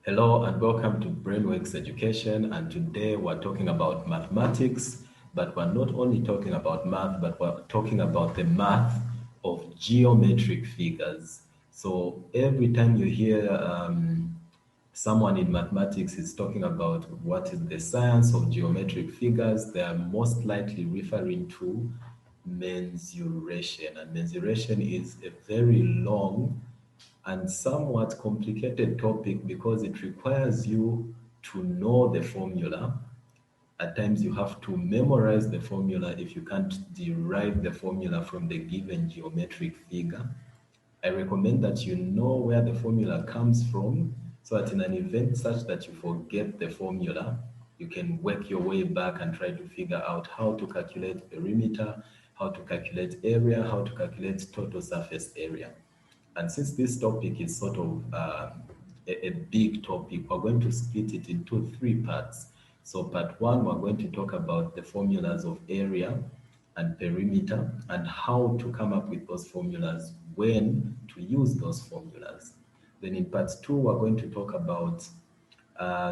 Hello and welcome to Brainworks Education. And today we're talking about mathematics, but we're not only talking about math, but we're talking about the math of geometric figures. So every time you hear someone in mathematics is talking about what is the science of geometric figures, they are most likely referring to mensuration. And mensuration is a very long and somewhat complicated topic because it requires you to know the formula. At times you have to memorize the formula if you can't derive the formula from the given geometric figure. I recommend that you know where the formula comes from so that in an event such that you forget the formula, you can work your way back and try to figure out how to calculate perimeter, how to calculate area, how to calculate total surface area. And since this topic is sort of a big topic, we're going to split it into three parts. So part one, we're going to talk about the formulas of area and perimeter and how to come up with those formulas, when to use those formulas. Then in part two, we're going to talk about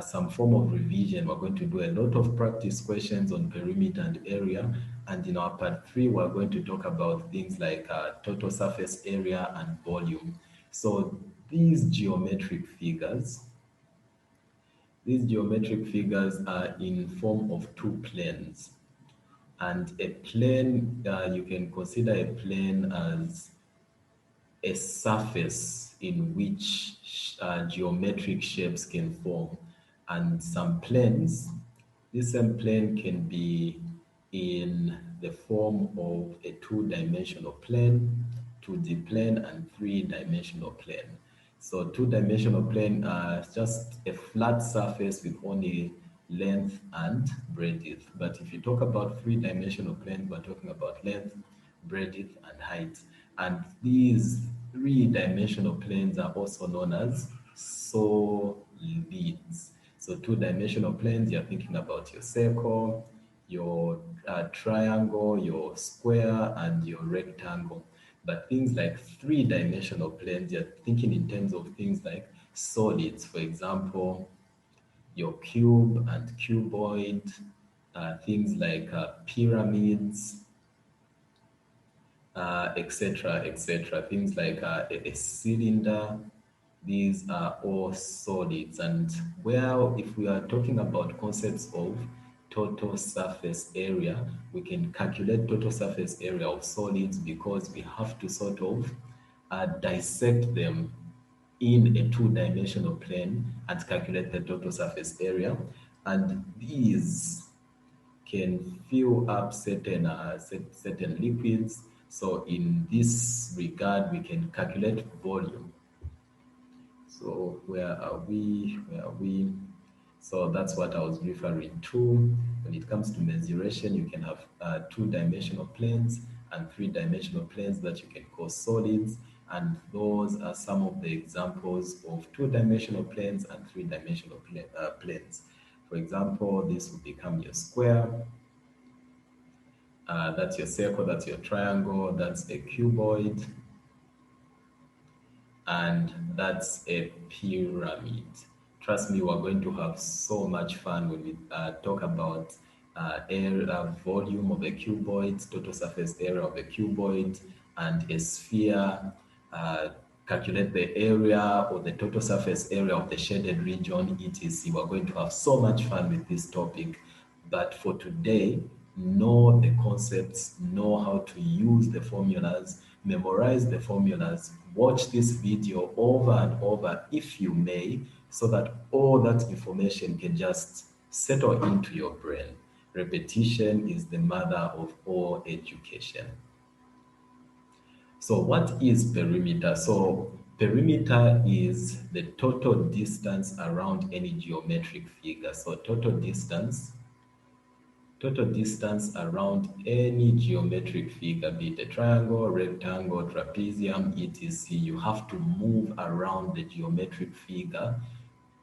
some form of revision. We're going to do a lot of practice questions on perimeter and area. And in our part three, we're going to talk about things like total surface area and volume. So these geometric figures, these geometric figures are in form of two planes. And a plane, you can consider a plane as a surface in which geometric shapes can form. And some planes, this same plane can be in the form of a two-dimensional plane, 2D plane, and three-dimensional plane. So two-dimensional plane is just a flat surface with only length and breadth. But if you talk about three-dimensional plane, we're talking about length, breadth, and height. And these three-dimensional planes are also known as solids. So two-dimensional planes, you're thinking about your circle, your triangle, your square, and your rectangle. But things like three-dimensional planes, you're thinking in terms of things like solids. For example, your cube and cuboid, things like pyramids, etc., etc. Things like a cylinder, these are all solids. And well, if we are talking about concepts of total surface area, we can calculate total surface area of solids because we have to sort of dissect them in a two-dimensional plane and calculate the total surface area. And these can fill up certain liquids. So in this regard, we can calculate volume. So where are we? Where are we? So that's what I was referring to. When it comes to mensuration, you can have two-dimensional planes and three-dimensional planes that you can call solids. And those are some of the examples of two-dimensional planes and three-dimensional planes. For example, this will become your square. That's your circle, that's your triangle, that's a cuboid, and that's a pyramid. Trust me, we're going to have so much fun when we talk about area, volume of a cuboid, total surface area of a cuboid, and a sphere. Calculate the area or the total surface area of the shaded region, etc. We're going to have so much fun with this topic. But for today, know the concepts, know how to use the formulas, memorize the formulas, watch this video over and over if you may, so that all that information can just settle into your brain. Repetition is the mother of all education. So what is perimeter? So perimeter is the total distance around any geometric figure. So total distance around any geometric figure, be it a triangle, rectangle, trapezium, etc. You have to move around the geometric figure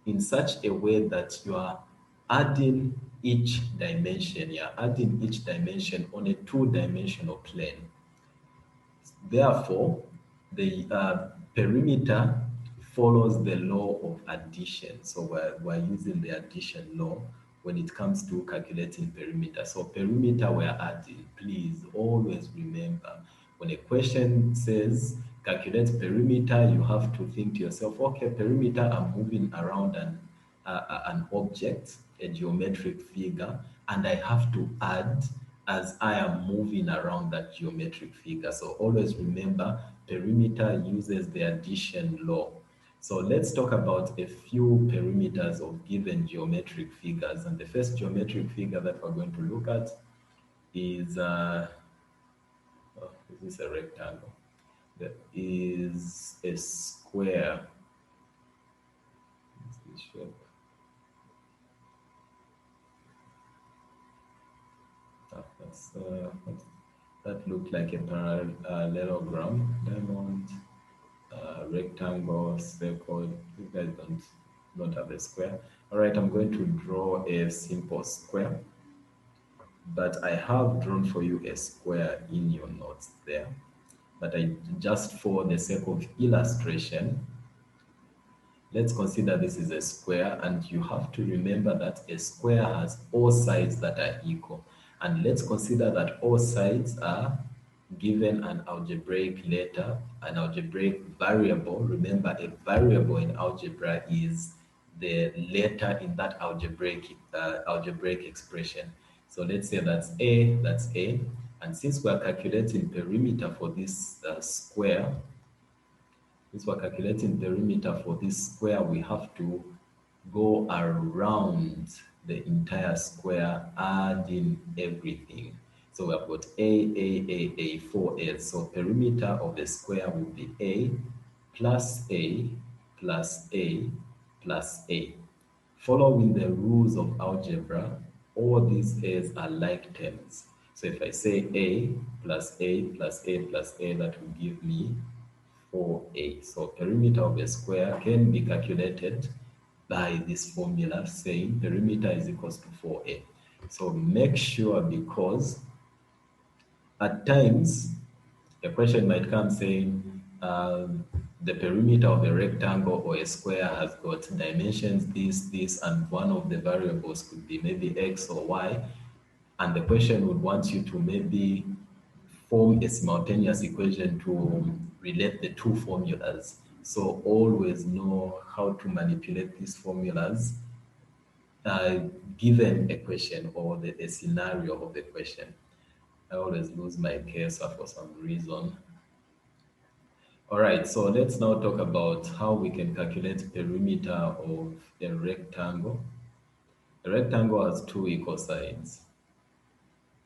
in such a way that you are adding each dimension. You are adding each dimension on a two-dimensional plane. Therefore, the perimeter follows the law of addition. So we're using the addition law when it comes to calculating perimeter. So perimeter we're adding. Please always remember when a question says calculate perimeter, you have to think to yourself, okay, perimeter, I'm moving around an object, a geometric figure, and I have to add as I am moving around that geometric figure. So always remember perimeter uses the addition law. So let's talk about a few perimeters of given geometric figures. And the first geometric figure that we're going to look at is, is this a rectangle? That is a square. What's this shape? That looked like a parallelogram, diamond, rectangle, circle. You guys don't have a square. All right, I'm going to draw a simple square, but I have drawn for you a square in your notes there. But I just for the sake of illustration, let's consider this is a square, and you have to remember that a square has all sides that are equal. And let's consider that all sides are given an algebraic letter, an algebraic variable. Remember, a variable in algebra is the letter in that algebraic expression. So let's say that's A. And since we're calculating perimeter for this square, since we're calculating perimeter for this square, we have to go around the entire square, adding everything. So we have got A, 4 So perimeter of the square will be A plus A plus A plus A. Following the rules of algebra, all these A's are like terms. So if I say A plus A plus A plus A, that will give me 4A. So perimeter of a square can be calculated by this formula saying perimeter is equals to 4A. So make sure, because at times a question might come saying the perimeter of a rectangle or a square has got dimensions this, and one of the variables could be maybe X or Y, and the question would want you to maybe form a simultaneous equation to relate the two formulas. So always know how to manipulate these formulas given a question or a scenario of the question. I always lose my cursor for some reason. All right, so let's now talk about how we can calculate perimeter of a rectangle. A rectangle has two equal sides.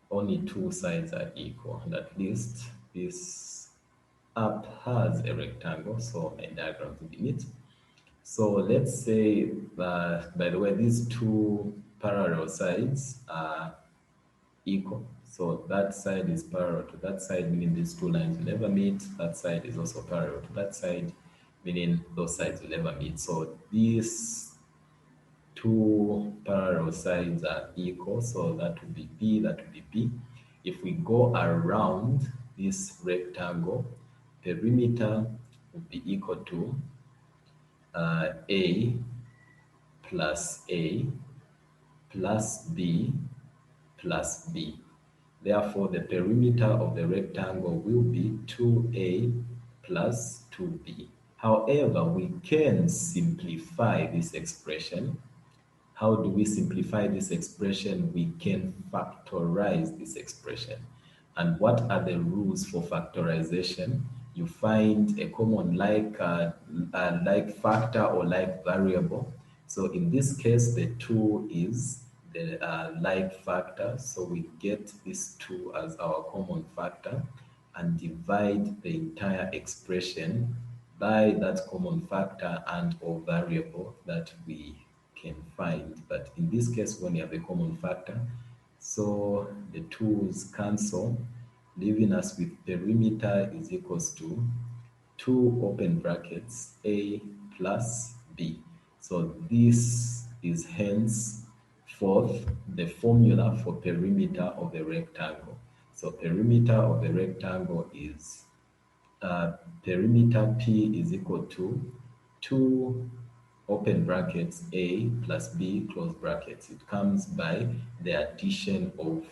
Only two sides are equal, and at least this up has a rectangle, so my diagram to be neat. So let's say that, by the way, these two parallel sides are equal. So that side is parallel to that side, meaning these two lines will never meet. That side is also parallel to that side, meaning those sides will never meet. So these two parallel sides are equal, so that would be B, that would be B. If we go around this rectangle, perimeter would be equal to A plus A plus B plus B. Therefore, the perimeter of the rectangle will be 2A plus 2B. However, we can simplify this expression. How do we simplify this expression? We can factorize this expression. And what are the rules for factorization? You find a common like factor or like variable. So in this case, the 2 is the like factor. So we get this 2 as our common factor and divide the entire expression by that common factor and or variable that we can find. But in this case, when you have a common factor, so the 2's cancel, leaving us with perimeter is equals to 2 open brackets A plus B. So this is hence forth the formula for perimeter of a rectangle. So perimeter of a rectangle is perimeter P is equal to 2 open brackets a plus b close brackets. It comes by the addition of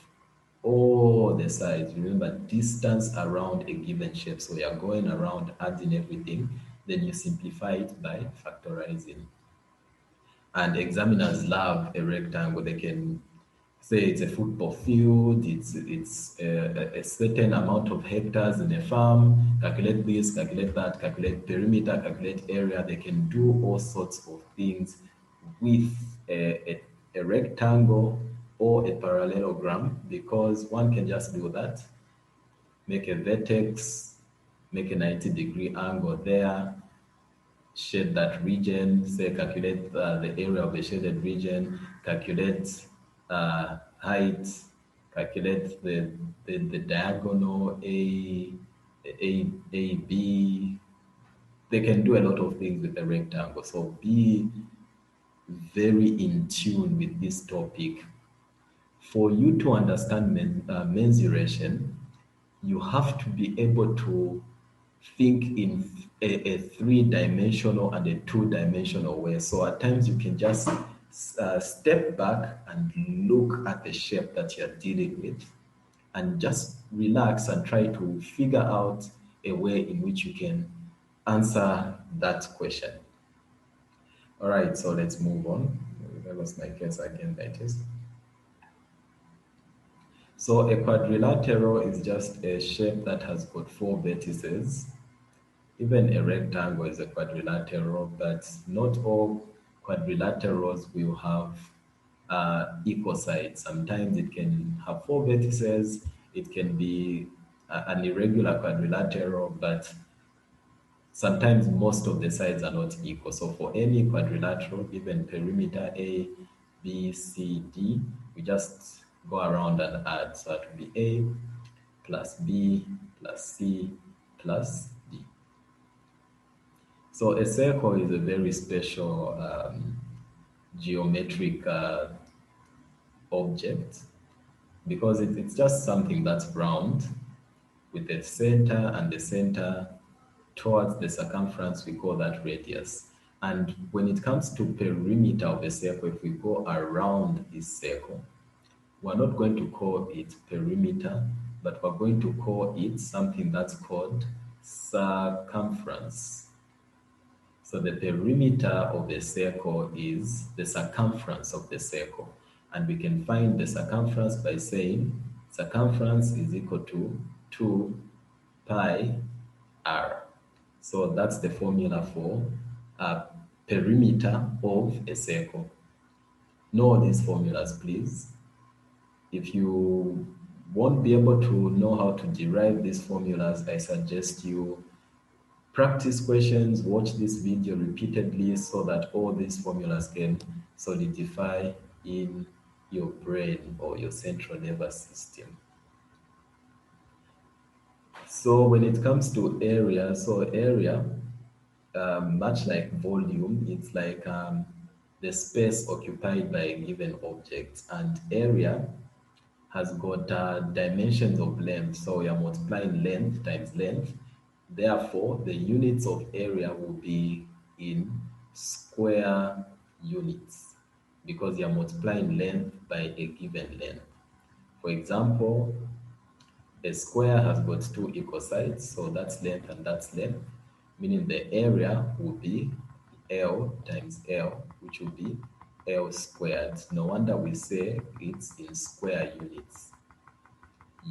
all the sides. Remember, distance around a given shape. So you're going around adding everything. Then you simplify it by factorizing. And examiners love a rectangle. They can say it's a football field, it's a certain amount of hectares in a farm, calculate this, calculate that, calculate perimeter, calculate area. They can do all sorts of things with a rectangle or a parallelogram, because one can just do that, make a vertex, make a 90-degree angle there, shade that region, say calculate the area of the shaded region, calculate height, calculate the diagonal A, B. They can do a lot of things with a rectangle. So be very in tune with this topic. For you to understand mensuration, you have to be able to think in a three-dimensional and a two-dimensional way. So at times you can just step back and look at the shape that you're dealing with and just relax and try to figure out a way in which you can answer that question. All right, so let's move on. That was my case again, that is. So a quadrilateral is just a shape that has got 4 vertices. Even a rectangle is a quadrilateral, but not all quadrilaterals will have equal sides. Sometimes it can have 4 vertices, it can be an irregular quadrilateral, but sometimes most of the sides are not equal. So for any quadrilateral, given perimeter A, B, C, D, we just go around and add. So it will be A plus B plus C plus D. So a circle is a very special geometric object, because it's just something that's round with the center, and the center towards the circumference, we call that radius. And when it comes to perimeter of a circle, if we go around this circle, we're not going to call it perimeter, but we're going to call it something that's called circumference. So the perimeter of the circle is the circumference of the circle. And we can find the circumference by saying circumference is equal to 2 pi r. So that's the formula for a perimeter of a circle. Know these formulas, please. If you won't be able to know how to derive these formulas, I suggest you practice questions, watch this video repeatedly so that all these formulas can solidify in your brain or your central nervous system. So when it comes to area, much like volume, it's like the space occupied by a given object, and area has got dimensions of length. So we are multiplying length times length. Therefore, the units of area will be in square units, because you are multiplying length by a given length. For example, a square has got 2 equal sides, so that's length and that's length, meaning the area will be L times L, which will be L squared. No wonder we say it's in square units.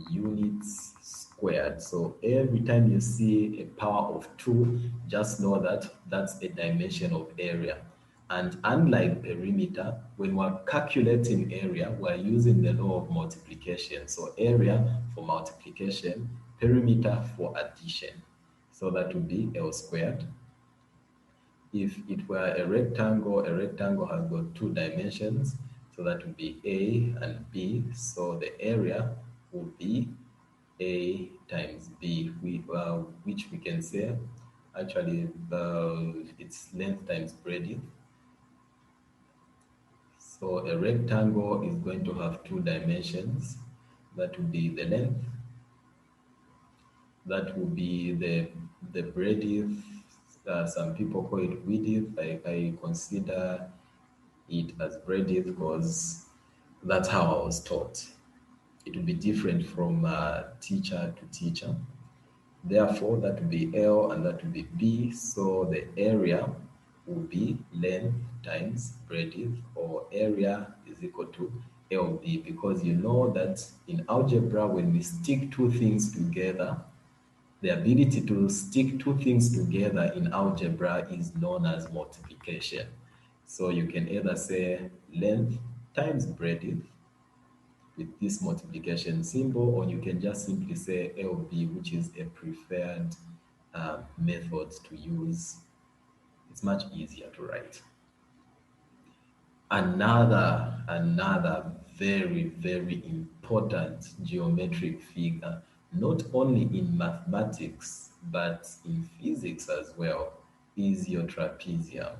Units squared. So every time you see a power of 2, just know that that's a dimension of area. And unlike perimeter, when we're calculating area, we're using the law of multiplication. So area for multiplication, perimeter for addition. So that would be L squared. If it were a rectangle has got 2 dimensions. So that would be A and B. So the area will be A times B, which we can say actually it's length times breadth. So a rectangle is going to have 2 dimensions. That would be the length, that would be the breadth, Some people call it width. I consider it as breadth because that's how I was taught. It will be different from teacher to teacher. Therefore, that will be L and that will be B. So the area will be length times breadth, or area is equal to LB, because you know that in algebra, when we stick two things together, the ability to stick two things together in algebra is known as multiplication. So you can either say length times breadth with this multiplication symbol, or you can just simply say LB, which is a preferred method to use. It's much easier to write. Another very important geometric figure, not only in mathematics but in physics as well, is your trapezium.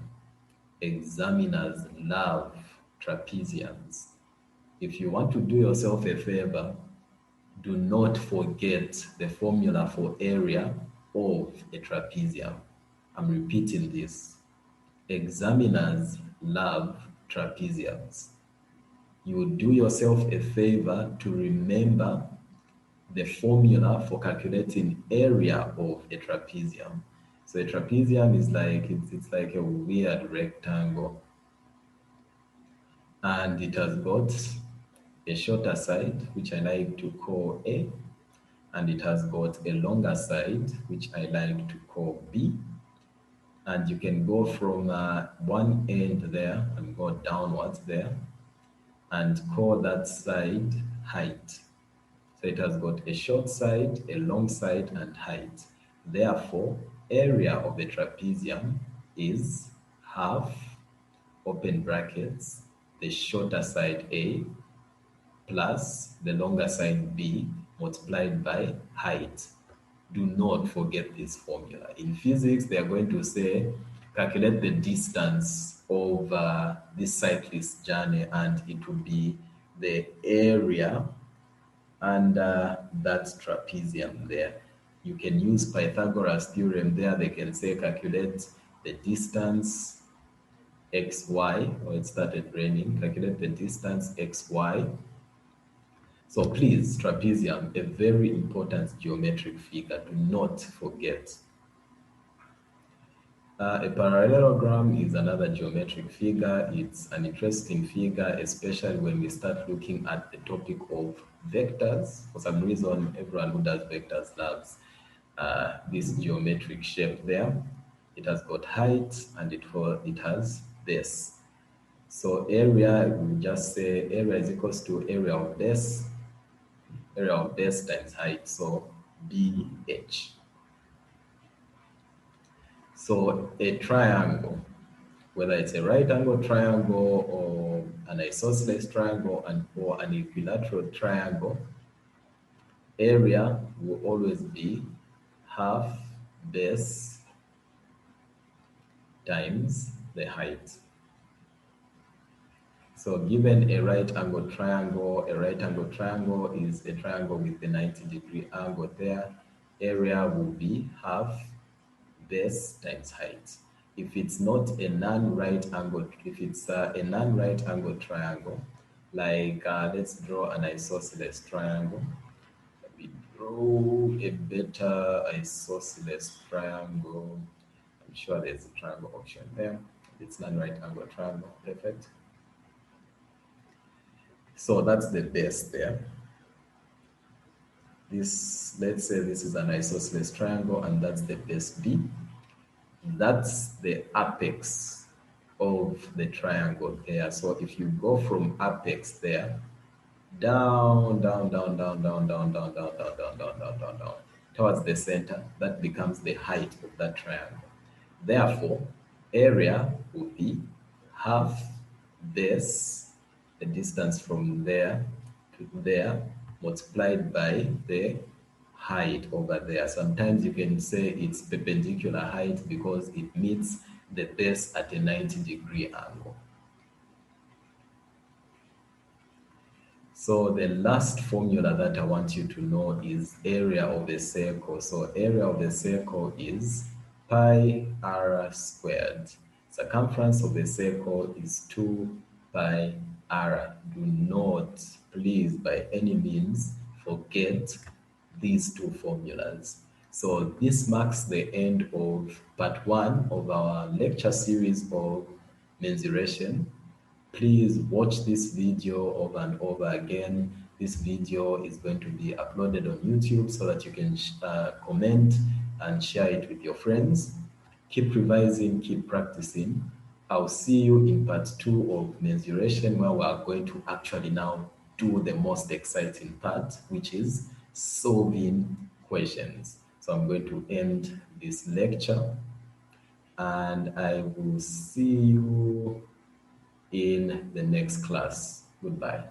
Examiners love trapeziums. If you want to do yourself a favor, do not forget the formula for area of a trapezium. I'm repeating this. Examiners love trapeziums. You will do yourself a favor to remember the formula for calculating area of a trapezium. So a trapezium is like it's like a weird rectangle, and it has got a shorter side, which I like to call A, and it has got a longer side, which I like to call B. And you can go from one end there and go downwards there and call that side height. So it has got a short side, a long side, and height. Therefore, area of the trapezium is half, open brackets, the shorter side A plus the longer side B multiplied by height. Do not forget this formula. In physics, they are going to say, calculate the distance of this cyclist journey, and it will be the area under that trapezium there. You can use Pythagoras theorem there. They can say, calculate the distance xy, or it started raining, calculate the distance xy. So please, trapezium, a very important geometric figure. Do not forget. A parallelogram is another geometric figure. It's an interesting figure, especially when we start looking at the topic of vectors. For some reason, everyone who does vectors loves this geometric shape there. It has got height and it has base. So area, we just say area is equals to area of base times height, so BH. So a triangle, whether it's a right angle triangle or an isosceles triangle or an equilateral triangle, area will always be half base times the height. So given a right angle triangle is a triangle with a 90-degree angle there. Area will be half base times height. If it's not a non-right angle, if it's a non-right angle triangle, like let's draw an isosceles triangle. Let me draw a better isosceles triangle. I'm sure there's a triangle option there. It's non-right angle triangle, perfect. So that's the base there. This, let's say this is an isosceles triangle and that's the base B. That's the apex of the triangle there. So if you go from apex there, down, towards the center, that becomes the height of that triangle. Therefore, area will be half base, the distance from there to there, multiplied by the height over there. Sometimes you can say it's perpendicular height because it meets the base at a 90-degree angle. So the last formula that I want you to know is area of a circle. So area of a circle is pi r squared. Circumference of a circle is 2 pi r. Do not, please, by any means, forget these two formulas. So this marks the end of part 1 of our lecture series of mensuration. Please watch this video over and over again. This video is going to be uploaded on YouTube so that you can comment and share it with your friends. Keep revising, keep practicing. I'll see you in part 2 of mensuration, where we are going to actually now do the most exciting part, which is solving questions. So I'm going to end this lecture and I will see you in the next class. Goodbye.